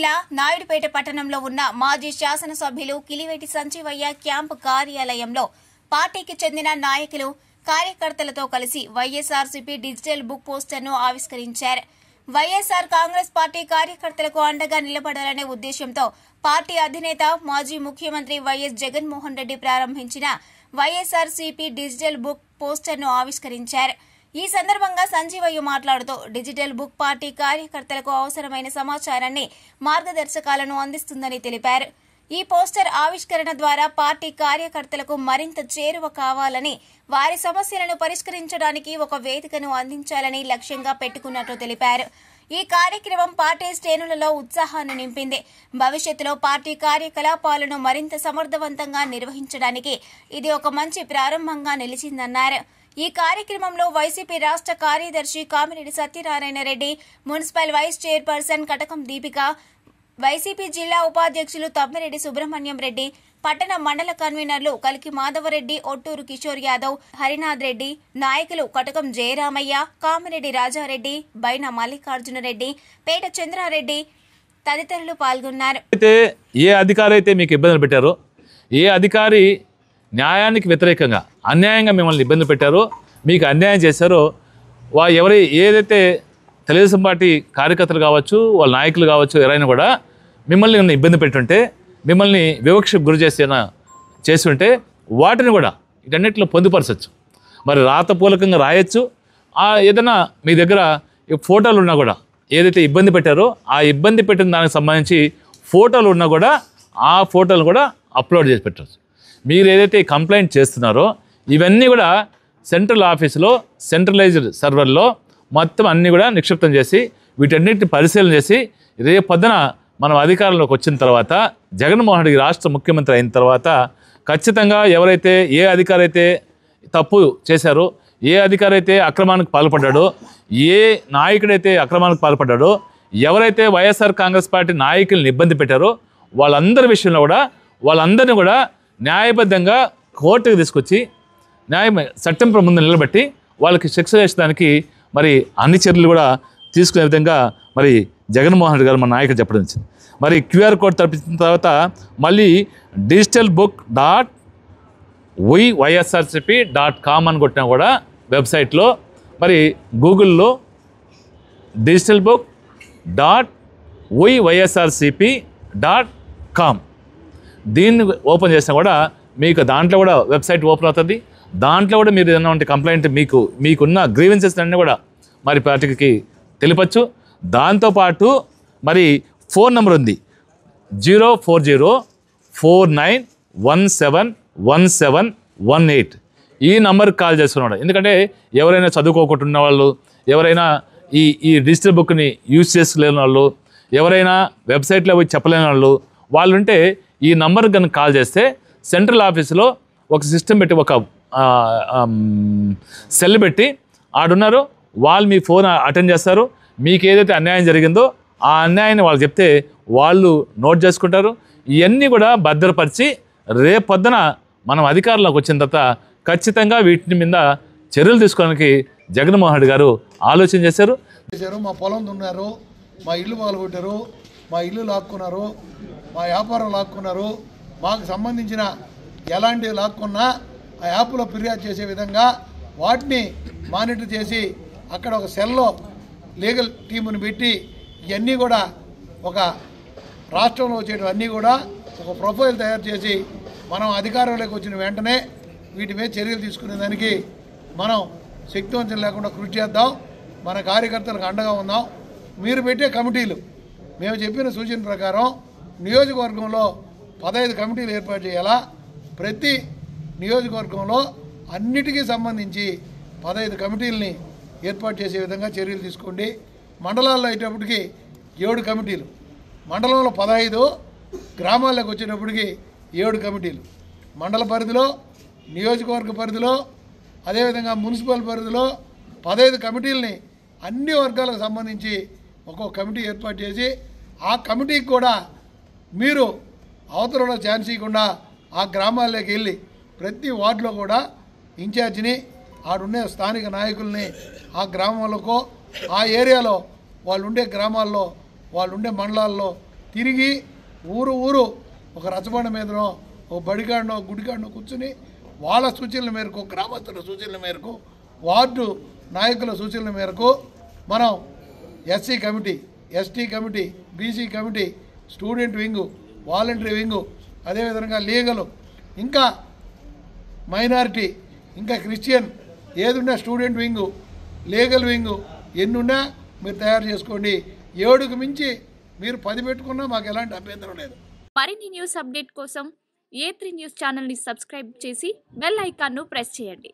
జిల్లా నాయుడుపేట పట్టణంలో ఉన్న మాజీ శాసనసభ్యులు కిలివేటి సంజీవయ్య క్యాంపు కార్యాలయంలో పార్టీకి చెందిన నాయకులు కార్యకర్తలతో కలిసి వైఎస్ఆర్సీపీ డిజిటల్ బుక్ పోస్టర్ను ఆవిష్కరించారు. వైఎస్ఆర్ కాంగ్రెస్ పార్టీ కార్యకర్తలకు అండగా నిలబడాలనే ఉద్దేశంతో పార్టీ అధినేత మాజీ ముఖ్యమంత్రి వైఎస్ జగన్మోహన్ రెడ్డి ప్రారంభించిన వైఎస్ఆర్సీపీ డిజిటల్ బుక్ పోస్టర్ను ఆవిష్కరించారు. ఈ సందర్భంగా సంజీవయ్య మాట్లాడుతూ డిజిటల్ బుక్ పార్టీ కార్యకర్తలకు అవసరమైన సమాచారాన్ని, మార్గదర్శకాలను అందిస్తుందని తెలిపారు. ఈ పోస్టర్ ఆవిష్కరణ ద్వారా పార్టీ కార్యకర్తలకు మరింత చేరువ కావాలని, వారి సమస్యలను పరిష్కరించడానికి ఒక వేదికను అందించాలని లక్ష్యంగా పెట్టుకున్నట్లు తెలిపారు. ఈ కార్యక్రమం పార్టీ శ్రేణులలో ఉత్సాహాన్ని నింపింది. భవిష్యత్తులో పార్టీ కార్యకలాపాలను మరింత సమర్థవంతంగా నిర్వహించడానికి ఇది ఒక మంచి ప్రారంభంగా నిలిచిందన్నారు. ఈ కార్యక్రమంలో వైసీపీ రాష్ట్ర కార్యదర్శి Kamireddy Satyanarayana Reddy, municipal vice chairperson Katakam Deepika, YCP జిల్లా ఉపాధ్యక్షులు తమ్మిరెడ్డి సుబ్రహ్మణ్యం రెడ్డి, పట్టణ మండల కన్వీనర్లు కలికి మాధవరెడ్డి, ఒట్టూరు కిషోర్ యాదవ్, హరినాథ్ రెడ్డి, నాయకులు కటకం జయరామయ్య, కామిరెడ్డి రాజారెడ్డి, బైన మల్లికార్జున రెడ్డి, పేట చంద్రారెడ్డి తదితరులు పాల్గొన్నారు. ఏ అధికారి అయితే మీకు ఇబ్బందులు పెట్టారో, ఏ అధికారి న్యాయానికి వ్యతిరేకంగా అన్యాయంగా మిమ్మల్ని ఇబ్బంది పెట్టారో, మీకు అన్యాయం చేశారో, ఏదైతే తెలుగుదేశం పార్టీ కార్యకర్తలు కావచ్చు, వాళ్ళ నాయకులు కావచ్చు, ఎవరైనా కూడా మిమ్మల్ని ఇబ్బంది పెట్టుంటే, మిమ్మల్ని వివక్షకు గురి చేసి ఉంటే వాటిని కూడా వీటన్నిటిలో పొందుపరచచ్చు. మరి రాతపూలకంగా రాయొచ్చు. ఏదైనా మీ దగ్గర ఫోటోలు ఉన్నా కూడా, ఏదైతే ఇబ్బంది పెట్టారో ఆ ఇబ్బంది పెట్టిన దానికి సంబంధించి ఫోటోలు ఉన్నా కూడా ఆ ఫోటోలు కూడా అప్లోడ్ చేసి పెట్టచ్చు. మీరు ఏదైతే కంప్లైంట్ చేస్తున్నారో ఇవన్నీ కూడా సెంట్రల్ ఆఫీసులో సెంట్రలైజ్డ్ సర్వర్లో మొత్తం అన్నీ కూడా నిక్షిప్తం చేసి వీటన్నిటిని పరిశీలన చేసి రేపు పొద్దున మనం అధికారంలోకి వచ్చిన తర్వాత, జగన్మోహన్ రెడ్డి రాష్ట్ర ముఖ్యమంత్రి అయిన తర్వాత ఖచ్చితంగా ఎవరైతే ఏ అధికారి అయితే తప్పు చేశారో, ఏ అధికారి అయితే అక్రమానికి పాల్పడ్డాడో, ఏ నాయకుడైతే అక్రమానికి పాల్పడ్డాడో, ఎవరైతే వైఎస్ఆర్ కాంగ్రెస్ పార్టీ నాయకుల్ని ఇబ్బంది పెట్టారో వాళ్ళందరి విషయంలో కూడా వాళ్ళందరినీ కూడా న్యాయబద్ధంగా కోర్టుకు తీసుకొచ్చి చట్టం ముందు నిలబెట్టి వాళ్ళకి శిక్ష చేసేదానికి మరి అన్ని చర్యలు కూడా తీసుకునే విధంగా మరి జగన్మోహన్ రెడ్డి గారు మన నాయకుడు చెప్పడం వచ్చింది. మరి క్యూఆర్ కోడ్ తప్పించిన తర్వాత మళ్ళీ డిజిటల్ బుక్ .వైఎస్ఆర్సీపీ.com అని కొట్టినా కూడా వెబ్సైట్లో, మరి గూగుల్లో డిజిటల్ బుక్ .వైఎస్ఆర్సీపీ.com దీన్ని ఓపెన్ చేసినా కూడా మీకు దాంట్లో కూడా వెబ్సైట్ ఓపెన్ అవుతుంది. దాంట్లో కూడా మీరు ఏదైనా కంప్లైంట్ మీకున్న గ్రీవెన్సెస్ అన్నీ కూడా మరి పార్టీకి తెలిపచ్చు. దాంతోపాటు మరి ఫోన్ నెంబర్ ఉంది 04049171718. ఈ నెంబర్కి కాల్ చేసుకున్నాడు. ఎందుకంటే ఎవరైనా చదువుకోకుండా వాళ్ళు, ఎవరైనా ఈ డిజిటల్ బుక్ని యూజ్ చేసుకోలేని వాళ్ళు, ఎవరైనా వెబ్సైట్లో పోయి చెప్పలేని వాళ్ళు ఉంటే ఈ నెంబర్కి కనుక కాల్ చేస్తే సెంట్రల్ ఆఫీసులో ఒక సిస్టమ్ పెట్టి, ఒక సెల్ పెట్టి ఆడున్నారు, వాళ్ళు మీ ఫోన్ అటెండ్ చేస్తారు. మీకు ఏదైతే అన్యాయం జరిగిందో ఆ అన్యాయాన్ని వాళ్ళు చెప్తే వాళ్ళు నోట్ చేసుకుంటారు. ఇవన్నీ కూడా భద్రపరిచి రేపు పొద్దున మనం అధికారంలోకి వచ్చిన తర్వాత ఖచ్చితంగా వీటి మీద చర్యలు తీసుకోవడానికి జగన్మోహన్ రెడ్డి గారు ఆలోచన చేశారు. మా పొలం దున్నారు, మా ఇల్లు పాల్గొట్టారు, మా ఇల్లు లాక్కున్నారు, మా వ్యాపారం లాక్కున్నారు. మాకు సంబంధించిన ఎలాంటి లాక్కున్నా ఆ యాప్లో ఫిర్యాదు చేసే విధంగా వాటిని మానిటర్ చేసి అక్కడ ఒక సెల్లో లీగల్ టీముని పెట్టి ఇవన్నీ కూడా ఒక రాష్ట్రంలో వచ్చేటివన్నీ కూడా ఒక ప్రొఫైల్ తయారు చేసి మనం అధికారంలోకి వచ్చిన వెంటనే వీటి మీద చర్యలు తీసుకునేదానికి మనం శక్తివంతం లేకుండా కృషి చేద్దాం. మన కార్యకర్తలకు అండగా ఉందాం. మీరు పెట్టే కమిటీలు, మేము చెప్పిన సూచన ప్రకారం నియోజకవర్గంలో 15 కమిటీలు ఏర్పాటు చేయాలా. ప్రతి నియోజకవర్గంలో అన్నిటికీ సంబంధించి 15 కమిటీలని ఏర్పాటు చేసే విధంగా చర్యలు తీసుకోండి. మండలాల్లో అయ్యేటప్పటికి 7 కమిటీలు, మండలంలో 15, గ్రామాల్లోకి వచ్చేటప్పటికి 7 కమిటీలు, మండల పరిధిలో, నియోజకవర్గ పరిధిలో, అదేవిధంగా మున్సిపల్ పరిధిలో 15 కమిటీలని అన్ని వర్గాలకు సంబంధించి ఒక్కొక్క కమిటీ ఏర్పాటు చేసి ఆ కమిటీకి కూడా మీరు అవతలలో ఛాన్స్ ఇవ్వకుండా ఆ గ్రామాల్లోకి వెళ్ళి ప్రతి వార్డులో కూడా ఇన్ఛార్జిని, ఆడుండే స్థానిక నాయకుల్ని ఆ గ్రామంలోకో ఆ ఏరియాలో వాళ్ళు ఉండే గ్రామాల్లో వాళ్ళు ఉండే మండలాల్లో తిరిగి ఊరు ఒక రచబండ మీదనో ఓ బడిగాడినో గుడిగాడినో కూర్చుని వాళ్ళ సూచనల మేరకు, గ్రామస్తుల సూచనల మేరకు, వార్డు నాయకుల సూచనల మేరకు మనం SC committee, ST committee, BC committee, student wing, voluntary wing, అదేవిధంగా లీగలు, ఇంకా మైనారిటీ, ఇంకా క్రిస్టియన్, ఏదున్నా స్టూడెంట్ వింగు, లీగల్ వింగు ఎన్నున్నా మీరు తయారు చేసుకోండి. 7కు మించి మీరు 10 పెట్టుకున్నా మాకు ఎలాంటి అభ్యంతరం లేదు. మరిన్ని న్యూస్ అప్డేట్ కోసం A3 న్యూస్ ఛానల్ని సబ్స్క్రైబ్ చేసి బెల్ ఐకాన్ను ప్రెస్ చేయండి.